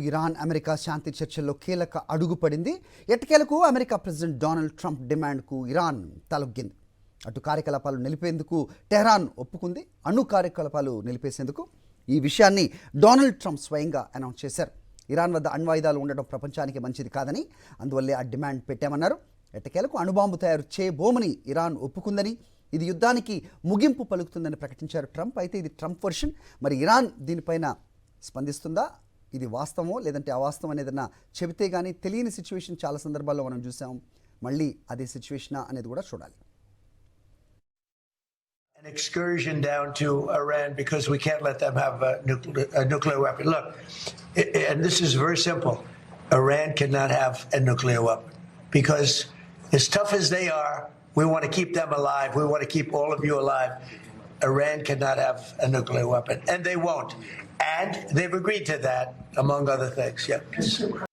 Iran America శాంతి చర్చల్లో కీలక అడుగు పడింది. ఎట్టకేలకు అమెరికా ప్రెసిడెంట్ డొనాల్డ్ ట్రంప్ డిమాండ్కు ఇరాన్ తలొగ్గింది. అటు కార్యకలాపాలు నిలిపేందుకు టెహ్రాన్ ఒప్పుకుంది. అణు కార్యకలాపాలు నిలిపేసేందుకు ఈ విషయాన్ని డొనాల్డ్ ట్రంప్ స్వయంగా అనౌన్స్ చేశారు. ఇరాన్ వద్ద అణ్వాయుధాలు ఉండడం ప్రపంచానికి మంచిది కాదని, అందువల్లే ఆ డిమాండ్ పెట్టామన్నారు. ఎట్టకేలకు అణుబాంబు తయారు చేయబోమని ఇరాన్ ఒప్పుకుందని, ఇది యుద్ధానికి ముగింపు పలుకుతుందని ప్రకటించారు ట్రంప్. అయితే ఇది ట్రంప్ వర్షన్. మరి ఇరాన్ దీనిపైన స్పందిస్తుందా? ఇది వాస్తవమో లేదంటే అవాస్తవం అనేదన్నా చెబితే కానీ తెలియని సిచ్యువేషన్ చాలా సందర్భాల్లో మనం చూసాం. మళ్ళీ అదే సిచ్యువేషనా అనేది కూడా చూడాలి. An excursion down to Iran because we can't let them have a nuclear weapon. Look, and this is very simple. Iran cannot have a nuclear weapon because as tough as they are, we want to keep them alive. We want to keep all of you alive. Iran cannot have a nuclear weapon, and they won't. And they've agreed to that, among other things. Yeah.